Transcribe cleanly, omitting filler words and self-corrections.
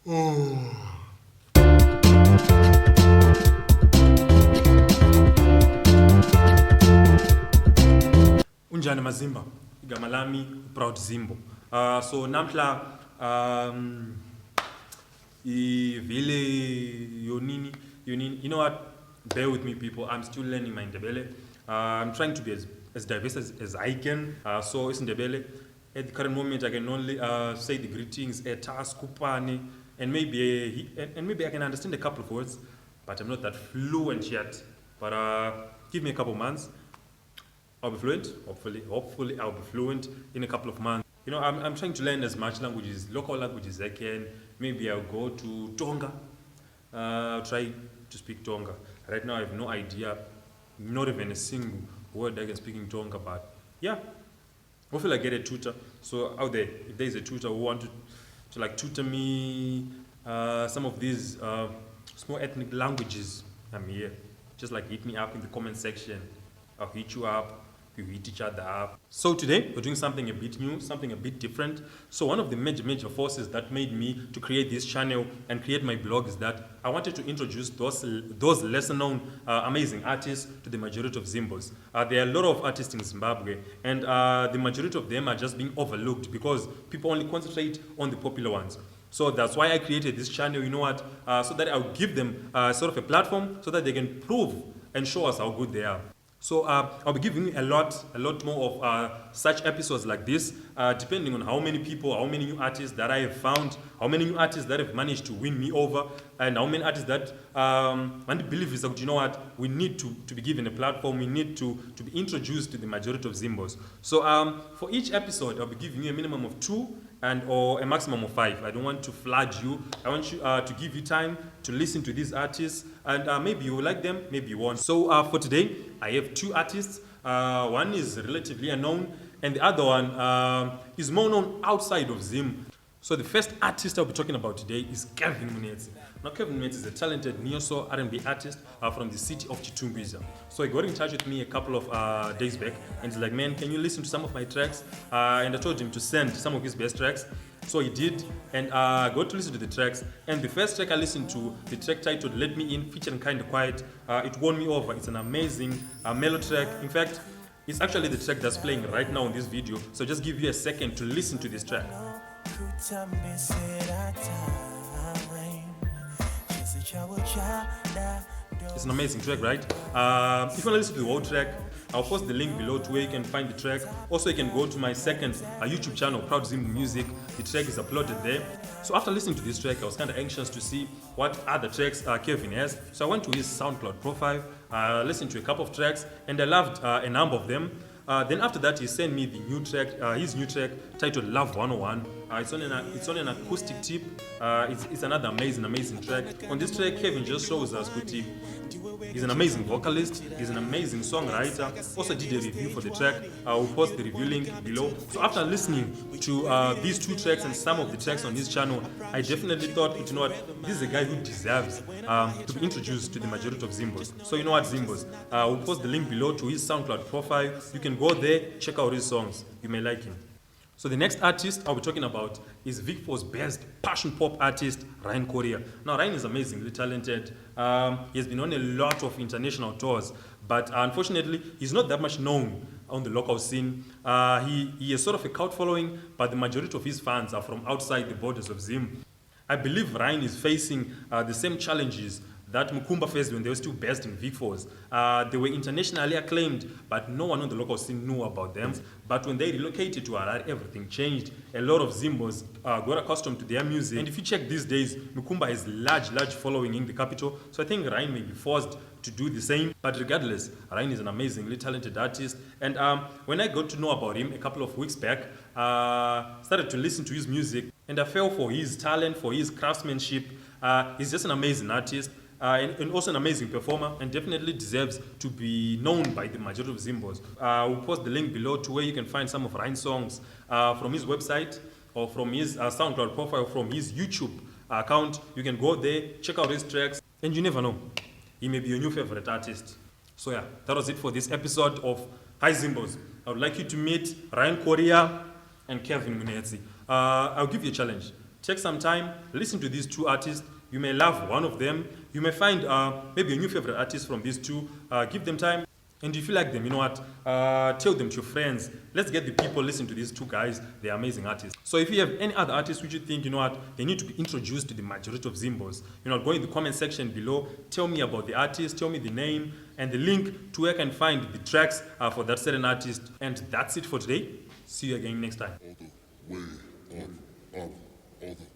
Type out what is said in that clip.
Unjani mazimba, igama lami proud Zimbo. So namhla ivile yonini, you know what? Bear with me, people. I'm still learning my Ndebele. I'm trying to be as diverse as I can. So it's Ndebele. At the current moment, I can only say the greetings, etas, kupani, and maybe I can understand a couple of words, but I'm not that fluent yet. But give me a couple of months. I'll be fluent. Hopefully, I'll be fluent in a couple of months. You know, I'm trying to learn as much languages, local languages I can. Maybe I'll go to Tonga. Try to speak Tonga. Right now, I have no idea, not even a single word I can speak in Tonga. But yeah, hopefully I get a tutor. So out there, if there is a tutor who want to like tutor me some of these small ethnic languages, I'm here. Just like hit me up in the comment section. I'll hit you up. We hit each other up. So today we're doing something a bit new, something a bit different. So one of the major forces that made me to create this channel and create my blog is that I wanted to introduce those lesser known amazing artists to the majority of Zimbos. There are a lot of artists in Zimbabwe, and the majority of them are just being overlooked because people only concentrate on the popular ones. So that's why I created this channel, you know what, so that I'll give them sort of a platform so that they can prove and show us how good they are. So I'll be giving you a lot more of such episodes like this, depending on how many people, how many new artists that I have found, how many new artists that have managed to win me over, and how many artists that and believe is that, you know what, we need to be given a platform, we need to be introduced to the majority of Zimbos. So for each episode, I'll be giving you a minimum of 2 or a maximum of 5. I don't want to flood you. I want you to give you time to listen to these artists, and maybe you will like them, maybe you won't. So for today, I have 2 artists. One is relatively unknown, and the other one is more known outside of Zim. So the first artist I'll be talking about today is Munetsi. Now Munetsi is a talented neo-soul R&B artist from the city of Chitumbisa. So he got in touch with me a couple of days back, and he's like, man, can you listen to some of my tracks? And I told him to send some of his best tracks. So he did, and I got to listen to the tracks. And the first track I listened to, the track titled Let Me In, featuring Kinda Quiet, it won me over. It's an amazing mellow track. In fact, it's actually the track that's playing right now in this video. So just give you a second to listen to this track. It's an amazing track, right? If you want to listen to the whole track, I'll post the link below to where you can find the track. Also, you can go to my second YouTube channel, Proud Zimbo Music. The track is uploaded there. So after listening to this track, I was kind of anxious to see what other tracks Kevin has. So I went to his SoundCloud profile, listened to a couple of tracks, and I loved a number of them. Then after that, he sent me the new track, his new track titled Love 101. It's on an acoustic tip. It's another amazing track. On this track, Kevin just shows us kuti he's an amazing vocalist, he's an amazing songwriter. Also did a review for the track. I will post the review link below. So after listening to these 2 tracks and some of the tracks on his channel, I definitely thought, you know what, this is a guy who deserves to be introduced to the majority of Zimbos. So you know what, Zimbos, we'll post the link below to his SoundCloud profile. You can go there, check out his songs. You may like him. So the next artist I'll be talking about is Vic 4's best passion pop artist, Koriya. Now Ryan is amazingly talented. He has been on a lot of international tours, but unfortunately he's not that much known on the local scene. He has sort of a cult following, but the majority of his fans are from outside the borders of Zim. I believe Ryan is facing the same challenges that Mukumba faced when they were still based in Vic 4s. They were internationally acclaimed, but no one on the local scene knew about them. But when they relocated to Harare, everything changed. A lot of Zimbos got accustomed to their music. And if you check these days, Mukumba has large following in the capital. So I think Ryan may be forced to do the same. But regardless, Ryan is an amazingly talented artist. And when I got to know about him a couple of weeks back, started to listen to his music, and I fell for his talent, for his craftsmanship. He's just an amazing artist. And also an amazing performer, and definitely deserves to be known by the majority of Zimbos. We'll post the link below to where you can find some of Ryan's songs from his website or from his SoundCloud profile, from his YouTube account. You can go there, check out his tracks, and you never know, he may be your new favorite artist. So yeah, that was it for this episode of Hi Zimbos. I would like you to meet Koriya and Munetsi. I'll give you a challenge. Take some time, listen to these two artists. You may love one of them. You may find maybe a new favorite artist from these two. Give them time. And if you like them, you know what? Tell them to your friends. Let's get the people listen to these two guys. They're amazing artists. So if you have any other artists which you think, you know what, they need to be introduced to the majority of Zimbos, you know, go in the comment section below. Tell me about the artist. Tell me the name and the link to where I can find the tracks for that certain artist. And that's it for today. See you again next time. All the way up, all the